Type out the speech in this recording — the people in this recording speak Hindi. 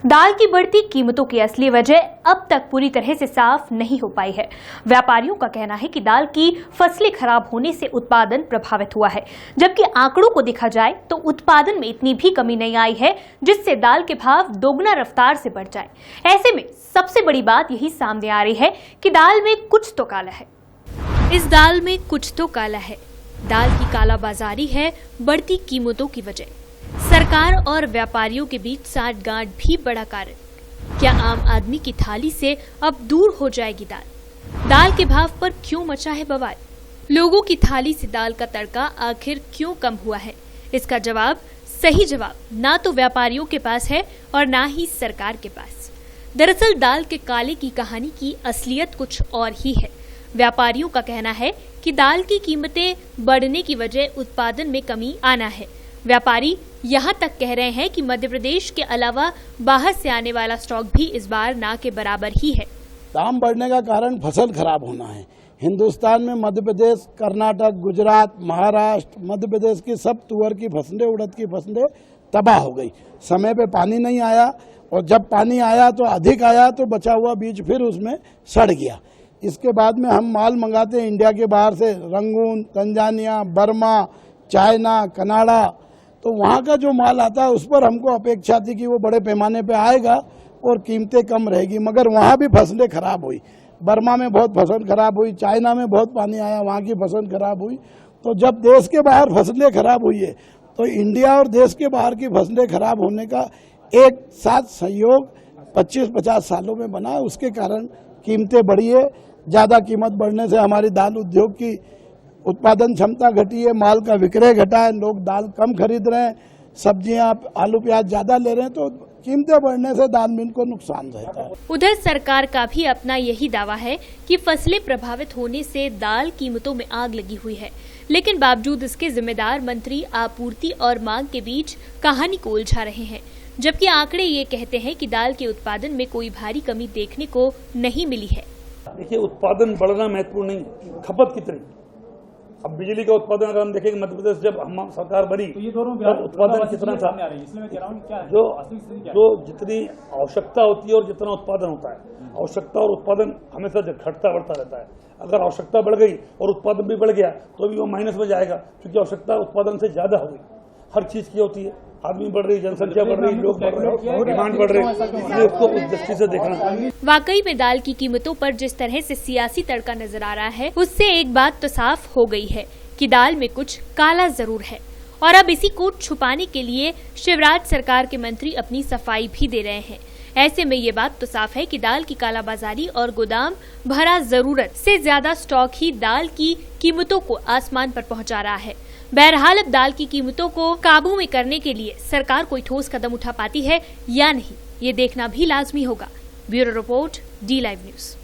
दाल की बढ़ती कीमतों की असली वजह अब तक पूरी तरह से साफ नहीं हो पाई है। व्यापारियों का कहना है कि दाल की फसलें खराब होने से उत्पादन प्रभावित हुआ है, जबकि आंकड़ों को देखा जाए तो उत्पादन में इतनी भी कमी नहीं आई है जिससे दाल के भाव दोगुना रफ्तार से बढ़ जाए। ऐसे में सबसे बड़ी बात यही सामने आ रही है कि दाल में कुछ तो काला है। इस दाल में कुछ तो काला है। दाल की कालाबाजारी है बढ़ती कीमतों की वजह। सरकार और व्यापारियों के बीच साठगांठ भी बड़ा कारण। क्या आम आदमी की थाली से अब दूर हो जाएगी दाल? दाल के भाव पर क्यों मचा है बवाल? लोगों की थाली से दाल का तड़का आखिर क्यों कम हुआ है? इसका सही जवाब ना तो व्यापारियों के पास है और ना ही सरकार के पास। दरअसल दाल के काले की कहानी की असलियत कुछ और ही है। व्यापारियों का कहना है कि दाल की कीमतें बढ़ने की वजह उत्पादन में कमी आना है। व्यापारी यहाँ तक कह रहे हैं कि मध्य प्रदेश के अलावा बाहर से आने वाला स्टॉक भी इस बार ना के बराबर ही है। दाम बढ़ने का कारण फसल खराब होना है। हिंदुस्तान में मध्य प्रदेश, कर्नाटक, गुजरात, महाराष्ट्र, मध्य प्रदेश की सब तुअर की फसलें, उड़द की फसलें तबाह हो गई। समय पे पानी नहीं आया और जब पानी आया तो अधिक आया तो बचा हुआ बीज फिर उसमें सड़ गया। इसके बाद में हम माल मंगाते हैं इंडिया के बाहर से, Rangoon, Tanzania, Burma, China, Canada, तो वहाँ का जो माल आता है उस पर हमको अपेक्षा थी कि वो बड़े पैमाने पे आएगा और कीमतें कम रहेगी, मगर वहाँ भी फसलें खराब हुई। बर्मा में बहुत फसल खराब हुई, चाइना में बहुत पानी आया, वहाँ की फसल खराब हुई। तो जब देश के बाहर फसलें खराब हुई है तो इंडिया और देश के बाहर की फसलें खराब होने का एक साथ सहयोग 25-50 सालों में बना। उसके कारण कीमतें बढ़ी है। ज़्यादा कीमत बढ़ने से हमारी दाल उद्योग की उत्पादन क्षमता घटी है, माल का विक्रय घटा है, लोग दाल कम खरीद रहे हैं, सब्जियां आलू प्याज ज्यादा ले रहे हैं, तो कीमतें बढ़ने से दाल मिल को नुकसान रहता है। उधर सरकार का भी अपना यही दावा है कि फसलें प्रभावित होने से दाल कीमतों में आग लगी हुई है, लेकिन बावजूद इसके जिम्मेदार मंत्री आपूर्ति और मांग के बीच कहानी को उलझा रहे हैं, जबकि आंकड़े ये कहते हैं कि दाल के उत्पादन में कोई भारी कमी देखने को नहीं मिली है। देखिए, उत्पादन बढ़ना महत्वपूर्ण नहीं, खपत कितनी। अब बिजली का उत्पादन अगर हम देखेंगे, मध्य प्रदेश जब हम सरकार बनी तो उत्पादन कितना था, जो जितनी आवश्यकता होती है और जितना उत्पादन होता है, आवश्यकता और उत्पादन हमेशा घटता बढ़ता रहता है। अगर आवश्यकता बढ़ गई और उत्पादन भी बढ़ गया तो भी वो माइनस में जाएगा, क्योंकि आवश्यकता उत्पादन से ज्यादा हो गई। हर चीज की होती है, आदमी बढ़ रही, जनसंख्या बढ़ रही, लोग बढ़ रहे, डिमांड बढ़ रही, इसलिए उसको उस दृष्टि से देखना। वाकई में दाल की कीमतों पर जिस तरह से सियासी तड़का नजर आ रहा है, उससे एक बात तो साफ हो गई है कि दाल में कुछ काला जरूर है। और अब इसी को छुपाने के लिए शिवराज सरकार के मंत्री अपनी सफाई भी दे रहे हैं। ऐसे में ये बात तो साफ है कि दाल की कालाबाजारी और गोदाम भरा जरूरत से ज्यादा स्टॉक ही दाल की कीमतों को आसमान पर पहुंचा रहा है। बहरहाल अब दाल की कीमतों को काबू में करने के लिए सरकार कोई ठोस कदम उठा पाती है या नहीं, ये देखना भी लाजमी होगा। Bureau report, D Live news.